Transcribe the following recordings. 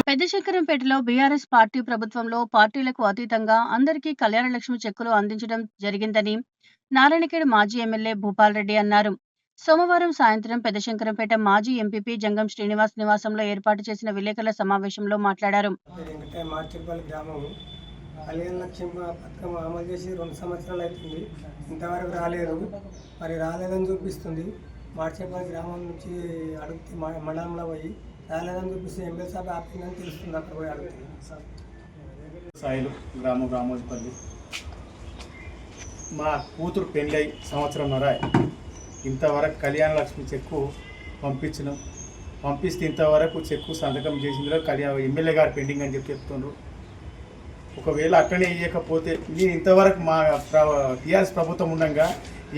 పెద్దశంకరంపేటలో BRS party ప్రభుత్వంలో పార్టీలకు అతీతంగా అందరికీ కళ్యాణ లక్ష్మి చెక్కులు అందించడం జరిగిందని నారాయణఖేడ్ మాజీ ఎమ్మెల్యే భూపాల్ రెడ్డి అన్నారు. సోమవారం సాయంత్రం పెద్దశంకరంపేట మాజీ ఎంపీపీ జంగం శ్రీనివాస్ నివాసంలో ఏర్పాటు చేసిన విలేకరుల సమావేశంలో మాట్లాడారు. కళ్యాణ లక్ష్యం పథకం అమలు చేసి 2 సంవత్సరాలు అవుతుంది. ఇంతవరకు రాలేదు. మరి రాలేదని చూపిస్తుంది. మార్చేపల్లి గ్రామం నుంచి అడిగితే మండలంలో పోయి రాలేదని చూపిస్తే ఎమ్మెల్యే సాబ్ ఆపిందని తెలుస్తుంది. అక్కడ పోయి అడుగుతుంది. సాయిలు గ్రామం రామోజీపల్లి. మా కూతురు పెళ్ళై సంవత్సరంన్నర ఇంతవరకు కళ్యాణ లక్ష్మి చెక్కు పంపిస్తే ఇంతవరకు చెక్కు సంతకం చేసిందిలో ఎమ్మెల్యే గారు పెండింగ్ అని చెప్తున్నారు. ఒకవేళ అక్కడే ఇవ్వకపోతే నేను ఇంతవరకు మా టీఆర్ఎస్ ప్రభుత్వం ఉండగా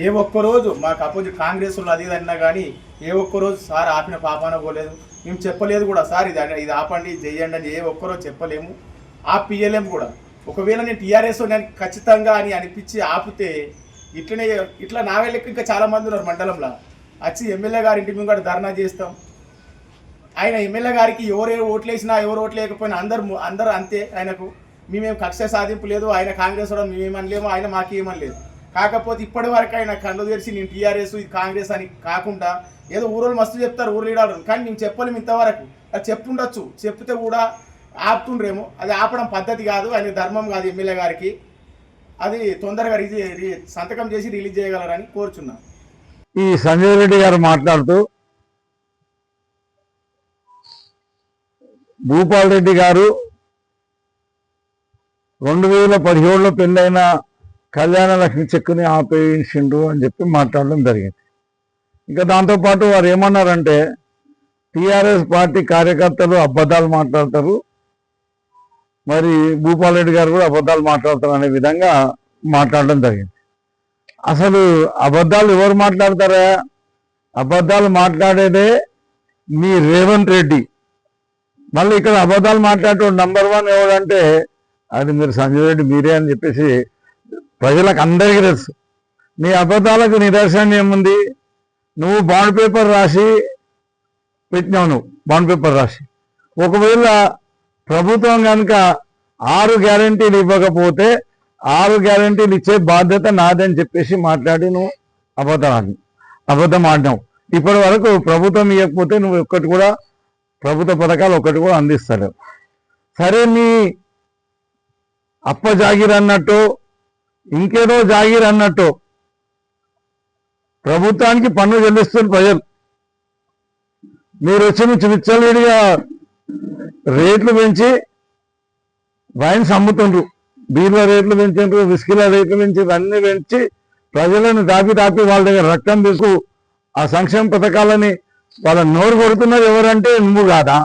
ఏ ఒక్కరోజు మాకు అపోజిట్ కాంగ్రెస్ వాళ్ళు అది అన్నా కానీ ఏ ఒక్కరోజు సార్ ఆపిన పాపాన పోలేదు. మేము చెప్పలేదు కూడా సార్ ఇది ఆపండి చెయ్యండి అని ఏ ఒక్కరోజు చెప్పలేము, ఆపియలేము కూడా. ఒకవేళ నేను టీఆర్ఎస్ నేను ఖచ్చితంగా అని అనిపించి ఆపితే ఇట్లా నా వెళ్ళకి ఇంకా చాలామంది ఉన్నారు మండలంలో వచ్చి ఎమ్మెల్యే గారి ఇంటి మేము కూడా ధర్నా చేస్తాం. ఆయన ఎమ్మెల్యే గారికి ఎవరు ఓట్లు వేసినా ఎవరు ఓట్లు వేయకపోయినా అందరూ అంతే. ఆయనకు మేమేం కక్ష సాధింపు లేదు, ఆయన కాంగ్రెస్ వాడు మేమేమనలేము, ఆయన మాకేమని లేదు. కాకపోతే ఇప్పటి వరకు ఆయన కళ్ళు తెరిచి నేను టీఆర్ఎస్ ఇది కాంగ్రెస్ అని కాకుండా ఏదో ఊరోళ్ళు మస్తు చెప్తారు ఊరు లీడర్లు, కానీ మేము చెప్పలేము ఇంతవరకు. అది చెప్పుండొచ్చు, చెప్తే కూడా ఆపుతుండ్రేమో. అది ఆపడం పద్ధతి కాదు, ఆయన ధర్మం కాదు. ఎమ్మెల్యే గారికి అది తొందరగా సంతకం చేసి రిలీజ్ చేయగలరని కోరుచున్నాను. ఈ సంజయ్ రెడ్డి గారు మాట్లాడుతూ భూపాల్ రెడ్డి గారు 2017లో పెళ్ళైన కళ్యాణ లక్ష్మి చెక్కుని ఆపేయించిండు అని చెప్పి మాట్లాడడం జరిగింది. ఇంకా దాంతోపాటు వారు ఏమన్నారంటే టీఆర్ఎస్ పార్టీ కార్యకర్తలు అబద్ధాలు మాట్లాడతారు, మరి భూపాల్ రెడ్డి గారు కూడా అబద్ధాలు మాట్లాడతారు అనే విధంగా మాట్లాడడం జరిగింది. అసలు అబద్ధాలు ఎవరు మాట్లాడతారా? అబద్ధాలు మాట్లాడేదే మీ రేవంత్ రెడ్డి. మళ్ళీ ఇక్కడ అబద్ధాలు మాట్లాడే నంబర్ 1 ఎవడంటే అది మీరు సంజయ్ రెడ్డి మీరే అని చెప్పేసి ప్రజలకు అందరికీ తెలుసు. నీ అబద్ధాలకు నిదర్శనం ఏముంది? నువ్వు బాండ్ పేపర్ రాసి పెట్టినావు. నువ్వు బాండ్ పేపర్ రాసి ఒకవేళ ప్రభుత్వం కనుక 6 గ్యారెంటీలు ఇవ్వకపోతే 6 గ్యారెంటీలు ఇచ్చే బాధ్యత నాదని చెప్పేసి మాట్లాడి నువ్వు అబద్ధం ఆడినావు. ఇప్పటి వరకు ప్రభుత్వం ఇవ్వకపోతే నువ్వు ఒక్కటి కూడా ప్రభుత్వ పథకాలు ఒక్కటి కూడా అందిస్తలేవు. సరే, నీ అప్ప జాగీర్ అన్నట్టు ఇంకేదో జాగీర్ అన్నట్టు ప్రభుత్వానికి పన్ను చెల్లిస్తున్న ప్రజలు మీరు వచ్చి విచ్చలవిడిగా రేట్లు పెంచి వైన్స్ అమ్ముతుండ్రు, బీర్ల రేట్లు పెంచిండ్రు, విస్కీల రేట్లు పెంచి అన్ని పెంచి ప్రజలను దాపి వాళ్ళ దగ్గర రక్తం తీసుకు ఆ సంక్షేమ పథకాలని వాళ్ళ నోరు కొడుతున్నది ఎవరంటే నువ్వు కాదా?